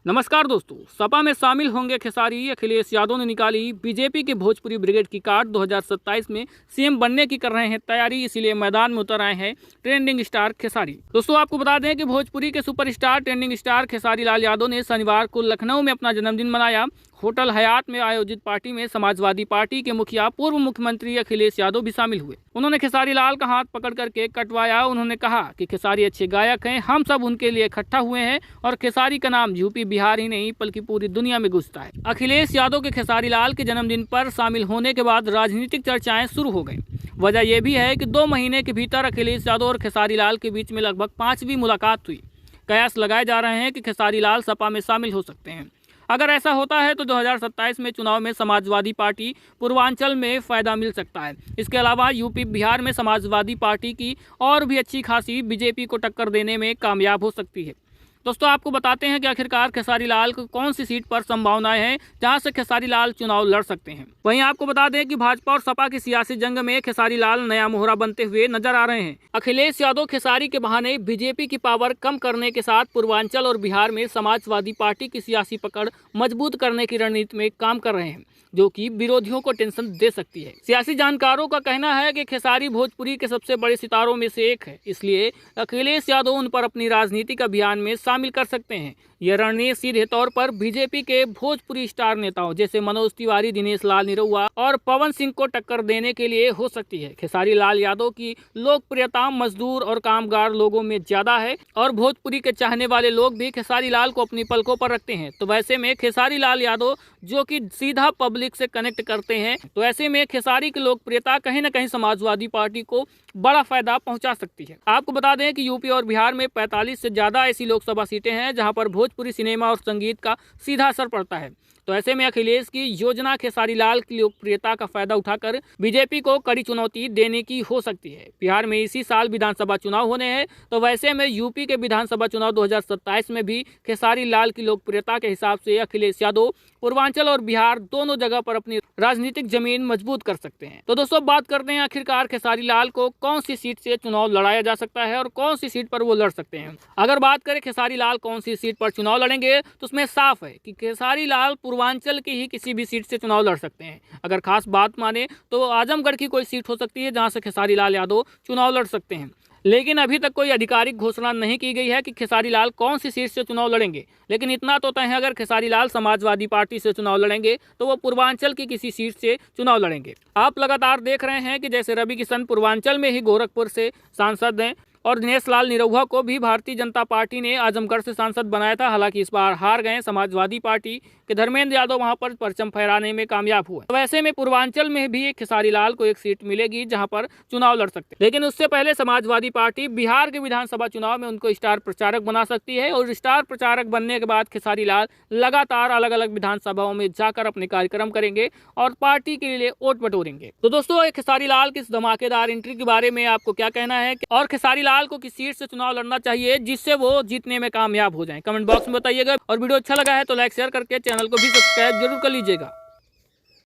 नमस्कार दोस्तों, सपा में शामिल होंगे खेसारी। अखिलेश यादव ने निकाली बीजेपी के भोजपुरी ब्रिगेड की कार्ड। 2027 में सीएम बनने की कर रहे हैं तैयारी, इसीलिए मैदान में उतर आए हैं ट्रेंडिंग स्टार खेसारी। दोस्तों आपको बता दें कि भोजपुरी के superstar trending star Khesari Lal Yadav ने शनिवार को लखनऊ में अपना जन्मदिन मनाया। होटल हयात में आयोजित पार्टी में समाजवादी पार्टी के मुखिया पूर्व मुख्यमंत्री अखिलेश यादव भी शामिल हुए। उन्होंने खेसारी लाल का हाथ पकड़कर केक कटवाया। उन्होंने कहा कि खेसारी अच्छे गायक हैं, हम सब उनके लिए इकट्ठा हुए हैं और खेसारी का नाम यूपी बिहार ही नहीं बल्कि पूरी दुनिया में गूंजता है। अखिलेश यादव के खेसारी लाल के जन्मदिन पर शामिल होने के बाद राजनीतिक चर्चाएं शुरू हो गई। वजह यह भी है कि 2 महीने के भीतर अखिलेश यादव और खेसारी लाल के बीच में लगभग 5वीं मुलाकात हुई। कयास लगाए जा रहे हैं कि खेसारी लाल सपा में शामिल हो सकते हैं। अगर ऐसा होता है तो 2027 में चुनाव में समाजवादी पार्टी पूर्वांचल में फायदा मिल सकता है। इसके अलावा यूपी बिहार में समाजवादी पार्टी की और भी अच्छी खासी बीजेपी को टक्कर देने में कामयाब हो सकती है। दोस्तों आपको बताते हैं कि आखिरकार खेसारी लाल को कौन सी सीट पर संभावनाएं हैं जहां से खेसारी लाल चुनाव लड़ सकते हैं। वहीं आपको बता दें कि भाजपा और सपा की सियासी जंग में खेसारी लाल नया मोहरा बनते हुए नजर आ रहे हैं। अखिलेश यादव खेसारी के बहाने बीजेपी की पावर कम करने के साथ पूर्वांचल और बिहार में समाजवादी पार्टी की सियासी पकड़ मजबूत करने की रणनीति में काम कर रहे हैं, जो कि विरोधियों को टेंशन दे सकती है। सियासी जानकारों का कहना है कि खेसारी भोजपुरी के सबसे बड़े सितारों में से एक है, इसलिए अखिलेश यादव उन पर अपनी राजनीतिक अभियान में शामिल कर सकते हैं। यह रणनीति सीधे तौर पर बीजेपी के भोजपुरी स्टार नेताओं जैसे मनोज तिवारी, दिनेश लाल निरहुआ और पवन सिंह को टक्कर देने के लिए हो सकती है। खेसारी लाल यादव की लोकप्रियता मजदूर और कामगार लोगों में ज्यादा है और भोजपुरी के चाहने वाले लोग भी खेसारी लाल को अपनी पलकों पर रखते हैं। तो वैसे में खेसारी लाल यादव जो कि सीधा पब्लिक से कनेक्ट करते हैं, तो ऐसे में खेसारी की लोकप्रियता कहीं न कहीं समाजवादी पार्टी को बड़ा फायदा पहुंचा सकती है। आपको बता दें कि यूपी और बिहार में 45 से ज्यादा ऐसी लोकसभा सीटें हैं जहां पर भोजपुरी सिनेमा और संगीत का सीधा असर पड़ता है। तो ऐसे में अखिलेश की योजना खेसारी लाल की लोकप्रियता का फायदा उठाकर बीजेपी को कड़ी चुनौती देने की हो सकती है। बिहार में इसी साल विधानसभा चुनाव होने हैं, तो वैसे में यूपी के विधानसभा चुनाव 2027 में भी खेसारी लाल की लोकप्रियता के हिसाब से अखिलेश यादव पूर्वांचल और बिहार दोनों जगह पर अपनी राजनीतिक जमीन मजबूत कर सकते हैं। तो दोस्तों बात करते हैं आखिरकार खेसारी लाल को कौन सी सीट से चुनाव लड़ाया जा सकता है और कौन सी सीट पर वो लड़ सकते हैं। अगर बात करें खेसारी लाल कौन सी सीट पर चुनाव लड़ेंगे, तो उसमें साफ है कि खेसारी लाल पूर्वांचल की ही किसी भी सीट से चुनाव लड़ सकते हैं। अगर खास बात माने तो आजमगढ़ की कोई सीट हो सकती है जहां से खेसारी लाल यादव चुनाव लड़ सकते हैं। लेकिन अभी तक कोई आधिकारिक घोषणा नहीं की गई है कि खेसारी लाल कौन सी सीट से चुनाव लड़ेंगे। लेकिन इतना तो तय है, अगर खेसारी लाल समाजवादी पार्टी से चुनाव लड़ेंगे तो वो पूर्वांचल की किसी सीट से चुनाव लड़ेंगे। आप लगातार देख रहे हैं कि जैसे रवि किशन पूर्वांचल में ही गोरखपुर से सांसद हैं और दिनेश लाल निरहुआ को भी भारतीय जनता पार्टी ने आजमगढ़ से सांसद बनाया था। हालांकि इस बार हार गए समाजवादी पार्टी के धर्मेंद्र यादव वहां पर परचम फहराने में कामयाब हुए। तो वैसे में पूर्वांचल में भी खेसारी लाल को एक सीट मिलेगी जहां पर चुनाव लड़ सकते हैं। लेकिन उससे पहले समाजवादी पार्टी बिहार के विधानसभा चुनाव में उनको स्टार प्रचारक बना सकती है और स्टार प्रचारक बनने के बाद खेसारी लाल लगातार अलग अलग विधानसभाओं में जाकर अपने कार्यक्रम करेंगे और पार्टी के लिए वोट बटोरेंगे। तो दोस्तों खेसारी लाल की इस धमाकेदार एंट्री के बारे में आपको क्या कहना है और खेसारी लाल को किस सीट से चुनाव लड़ना चाहिए जिससे वो जीतने में कामयाब हो जाएं? कमेंट बॉक्स में बताइएगा। और वीडियो अच्छा लगा है तो लाइक शेयर करके चैनल को भी सब्सक्राइब जरूर कर लीजिएगा।